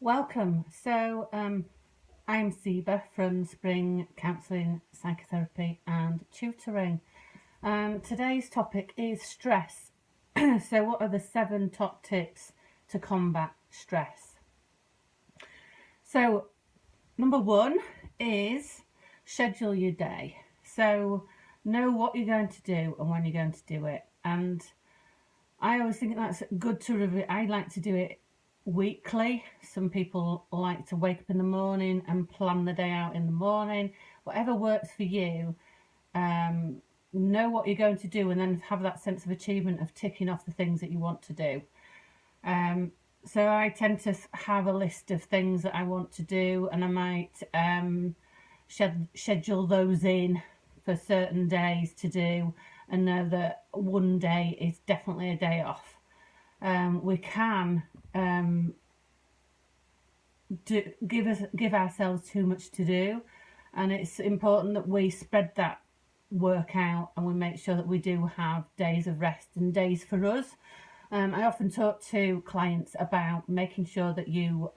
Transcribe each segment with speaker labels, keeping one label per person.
Speaker 1: Welcome. I'm Seba from Spring Counselling, Psychotherapy and Tutoring. Today's topic is stress. So, what are the 7 top tips to combat stress? So, number one is schedule your day. So, know what you're going to do and when you're going to do it. And I always think that's good to review. I like to do it weekly. Some people like to wake up in the morning and plan the day out in the morning. Whatever works for you, know what you're going to do and then have that sense of achievement of ticking off the things that you want to do. So I tend to have a list of things that I want to do, and I might schedule those in for certain days to do, and know that one day is definitely a day off. We can give ourselves too much to do, and it's important that we spread that work out and we make sure that we do have days of rest and days for us. I often talk to clients about making sure that you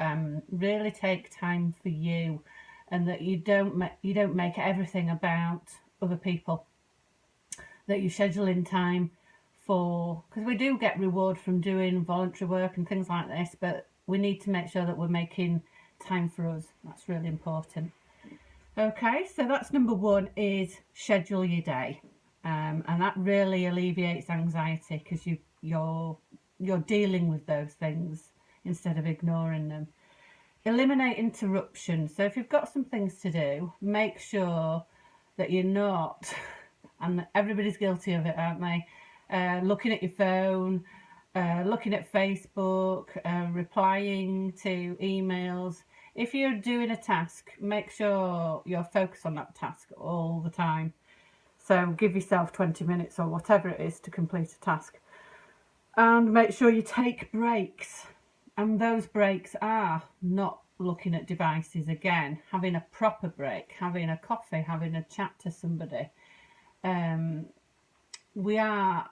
Speaker 1: really take time for you, and that you don't make everything about other people. That you schedule in time for, because we do get reward from doing voluntary work and things like this, but we need to make sure that we're making time for us. That's really important. Okay, so that's number one, is schedule your day, and that really alleviates anxiety because you're dealing with those things instead of ignoring them. Eliminate interruptions. So if you've got some things to do, make sure that you're not, and everybody's guilty of it, aren't they? Looking at your phone, looking at Facebook, replying to emails. If you're doing a task, make sure you're focused on that task all the time. So give yourself 20 minutes or whatever it is to complete a task. And make sure you take breaks. And those breaks are not looking at devices again, having a proper break, having a coffee, having a chat to somebody. We are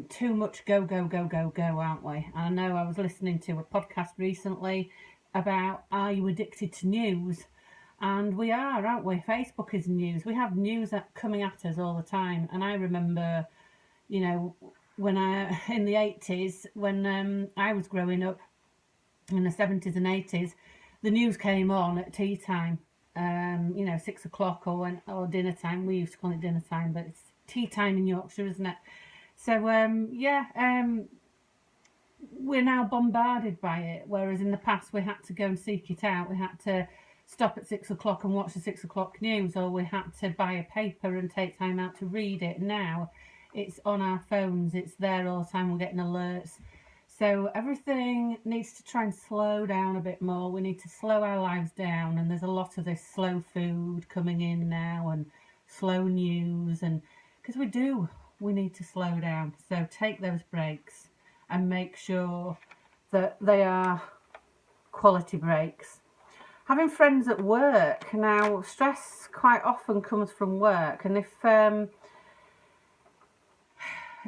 Speaker 1: too much go, go, go, go, go, aren't we? And I know I was listening to a podcast recently about, are you addicted to news? And we are, aren't we? Facebook is news. We have news coming at us all the time. And I remember, when in the 80s, when I was growing up, in the 70s and 80s, the news came on at tea time, 6 o'clock or dinner time. We used to call it dinner time, but it's tea time in Yorkshire, isn't it? So, we're now bombarded by it, whereas in the past we had to go and seek it out. We had to stop at 6 o'clock and watch the 6 o'clock news, or we had to buy a paper and take time out to read it. Now it's on our phones, it's there all the time, we're getting alerts. So everything needs to try and slow down a bit more. We need to slow our lives down, and there's a lot of this slow food coming in now and slow news, and because we need to slow down. So take those breaks and make sure that they are quality breaks. Having friends at work. Now, stress quite often comes from work, and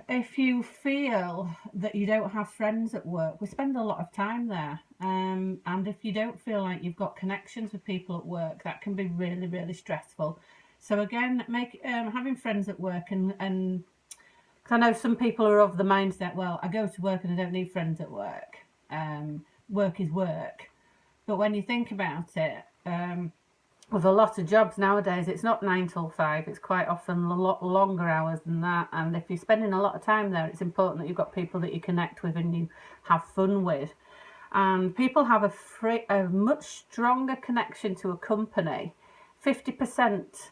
Speaker 1: if you feel that you don't have friends at work, we spend a lot of time there. And if you don't feel like you've got connections with people at work, that can be really, really stressful. So again, having friends at work, and cause I know some people are of the mindset, well, I go to work and I don't need friends at work. Work is work. But when you think about it, with a lot of jobs nowadays, it's not 9 till 5, it's quite often a lot longer hours than that. And if you're spending a lot of time there, it's important that you've got people that you connect with and you have fun with. And people have a much stronger connection to a company. 50%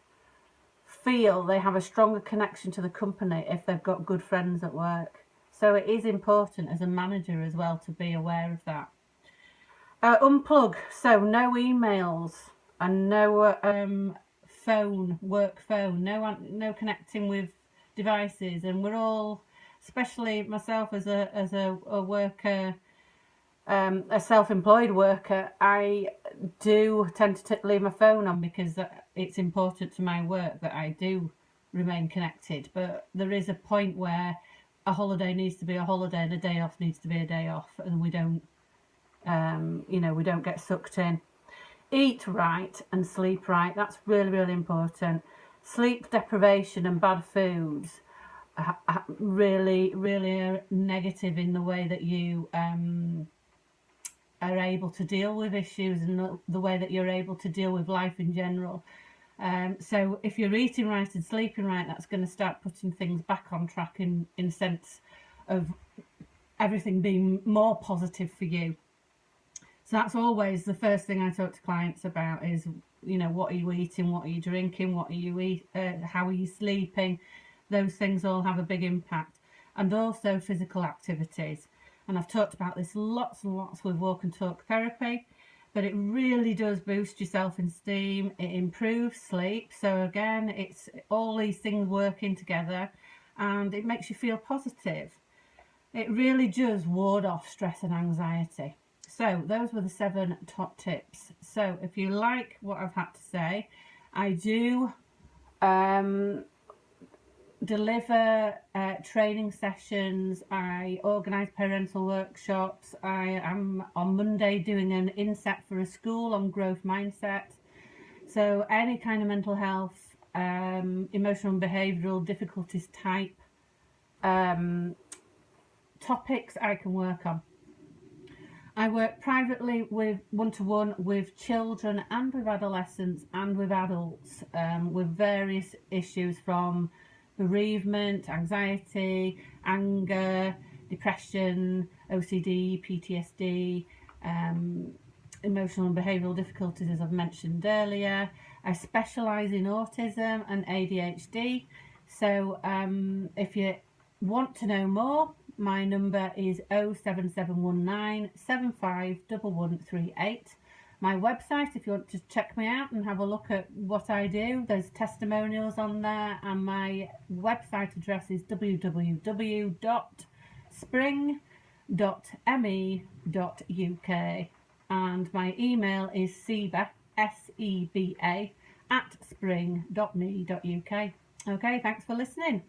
Speaker 1: feel they have a stronger connection to the company if they've got good friends at work. So it is important as a manager as well to be aware of that. Unplug, so no emails and no work phone, no connecting with devices. And we're all, especially myself as a worker, a self-employed worker, I do tend to leave my phone on because it's important to my work that I do remain connected. But there is a point where a holiday needs to be a holiday and a day off needs to be a day off, and we don't You know, we don't get sucked in. Eat right and sleep right. That's really, really important. Sleep deprivation and bad foods really, really are negative in the way that you are able to deal with issues and the way that you're able to deal with life in general. So if you're eating right and sleeping right, that's going to start putting things back on track in sense of everything being more positive for you. So that's always the first thing I talk to clients about is, you know, what are you eating, what are you drinking, what are you how are you sleeping? Those things all have a big impact. And also physical activities. And I've talked about this lots and lots with walk and talk therapy, but it really does boost your self-esteem. It improves sleep. So again, it's all these things working together, and it makes you feel positive. It really does ward off stress and anxiety. So those were the 7 top tips. So if you like what I've had to say, I do deliver training sessions. I organise parental workshops. I am on Monday doing an inset for a school on growth mindset. So any kind of mental health, emotional and behavioural difficulties type topics I can work on. I work privately with one-to-one with children and with adolescents and with adults with various issues from bereavement, anxiety, anger, depression, OCD, PTSD, emotional and behavioural difficulties, as I've mentioned earlier. I specialise in autism and ADHD. So if you want to know more, my number is 07719 751138. My website, if you want to check me out and have a look at what I do, there's testimonials on there, and my website address is www.spring.me.uk, and my email is seba, SEBA, @spring.me.uk. Okay, thanks for listening.